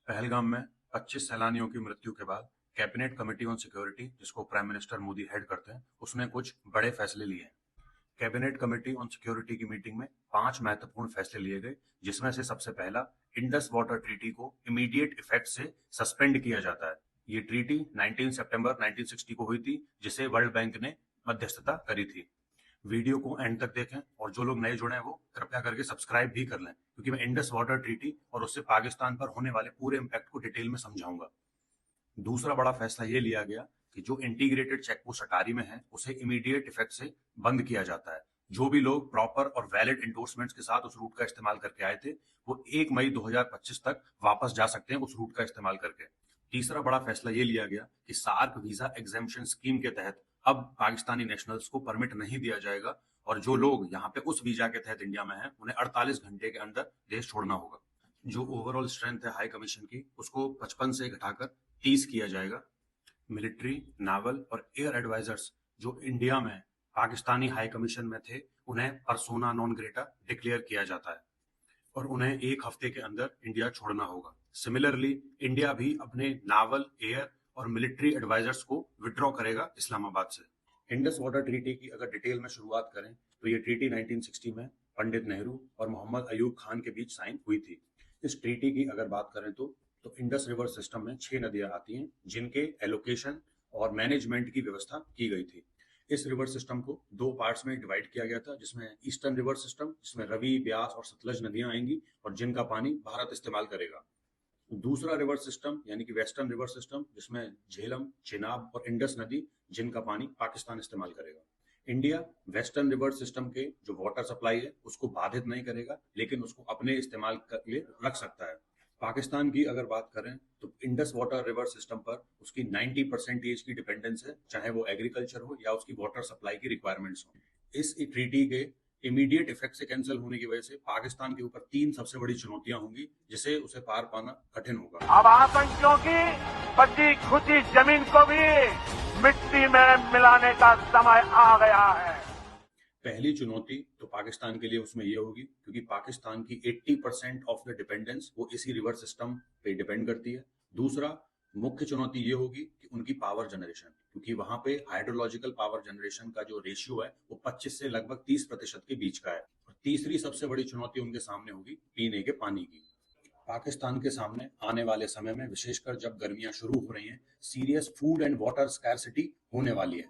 पहलगाम में 25 सैलानियों की मृत्यु के बाद कैबिनेट कमेटी ऑन सिक्योरिटी, जिसको प्राइम मिनिस्टर मोदी हेड करते हैं, उसने कुछ बड़े फैसले लिए हैं। कैबिनेट कमेटी ऑन सिक्योरिटी की मीटिंग में 5 महत्वपूर्ण फैसले लिए गए, जिसमें से सबसे पहला इंडस वाटर ट्रीटी को इमीडिएट इफेक्ट से सस्पेंड किया जाता है। ये ट्रीटी 19 सितंबर 1960 को हुई थी, जिसे वर्ल्ड बैंक ने मध्यस्थता करी थी। वीडियो को एंड तक देखें और जो लोग नए जुड़े हैं वो कृपया करके सब्सक्राइब भी कर लें, क्योंकि मैं इंडस वाटर ट्रीटी और उससे पाकिस्तान पर होने वाले पूरे इम्पैक्ट को डिटेल में समझाऊंगा। दूसरा बड़ा फैसला ये लिया गया कि जो इंटीग्रेटेड चेक पोस्ट अटारी में है उसे इमीडिएट इफेक्ट से बंद किया जाता है। जो भी लोग प्रॉपर और वैलिड इंडोर्समेंट्स के साथ उस रूट का इस्तेमाल करके आए थे, वो 1 मई 2025 तक वापस जा सकते हैं उस रूट का इस्तेमाल करके। तीसरा बड़ा फैसला ये लिया गया कि सार्क वीजा एग्जेम्पशन स्कीम के तहत अब पाकिस्तानी नेशनल्स को परमिट नहीं दिया जाएगा, और जो लोग यहाँ पे उस वीजा के तहत इंडिया में हैं उन्हें 48 घंटे के अंदर देश छोड़ना होगा। जो ओवरऑल स्ट्रेंथ है हाई कमीशन की, उसको 55 से घटाकर 30 किया जाएगा। मिलिट्री, नावल और एयर एडवाइजर्स जो इंडिया में पाकिस्तानी हाई कमीशन में थे, उन्हें पर्सोना नॉन ग्रेटा डिक्लेयर किया जाता है और उन्हें 1 हफ्ते के अंदर इंडिया छोड़ना होगा। सिमिलरली इंडिया भी अपने नावल, एयर और मिलिट्री एडवाइजर्स को विड्रॉ करेगा इस्लामाबाद से। इंडस वाटर ट्रीटी की अगर डिटेल में शुरुआत करें तो ये ट्रीटी 1960 में पंडित नेहरू और मोहम्मद अयूब खान के बीच साइन हुई थी। इस ट्रीटी की अगर बात करें तो इंडस रिवर सिस्टम में 6 नदियां आती हैं, जिनके एलोकेशन और मैनेजमेंट की व्यवस्था की गई थी। इस रिवर सिस्टम को 2 पार्ट्स में डिवाइड किया गया था, जिसमें ईस्टर्न रिवर सिस्टम, जिसमें रवि, ब्यास और सतलज नदियां आएंगी और जिनका पानी भारत इस्तेमाल करेगा। दूसरा रिवर सिस्टम यानी कि वेस्टर्न रिवर सिस्टम, जिसमें झेलम, चेनाब और इंडस नदी, जिनका पानी पाकिस्तान इस्तेमाल करेगा। इंडिया वेस्टर्न रिवर सिस्टम के जो वाटर सप्लाई है उसको बाधित नहीं करेगा, लेकिन उसको अपने इस्तेमाल के लिए रख सकता है। पाकिस्तान की अगर बात करें तो इंडस वाटर रिवर सिस्टम पर उसकी 90% की डिपेंडेंस है, चाहे वो एग्रीकल्चर हो या उसकी वाटर सप्लाई की रिक्वायरमेंट्स हो। इस ट्रीटी के इमीडिएट इफेक्ट से कैंसिल होने की वजह से पाकिस्तान के ऊपर 3 सबसे बड़ी चुनौतियां होंगी, जिसे उसे पार पाना कठिन होगा। अब आतंकियों की बची खुची जमीन को भी मिट्टी में मिलाने का समय आ गया है। पहली चुनौती तो पाकिस्तान के लिए उसमें यह होगी, क्योंकि पाकिस्तान की 80% ऑफ द डिपेंडेंस वो इसी रिवर सिस्टम पे डिपेंड करती है। दूसरा मुख्य चुनौती ये होगी कि उनकी पावर जनरेशन, क्योंकि वहां पे हाइड्रोलॉजिकल पावर जनरेशन का जो रेशियो है वो 25 से लगभग 30% के बीच का है। और तीसरी सबसे बड़ी चुनौती उनके सामने होगी पीने के पानी की। पाकिस्तान के सामने आने वाले समय में, विशेषकर जब गर्मियां शुरू हो रही हैं, serious food and water scarcity होने वाली है।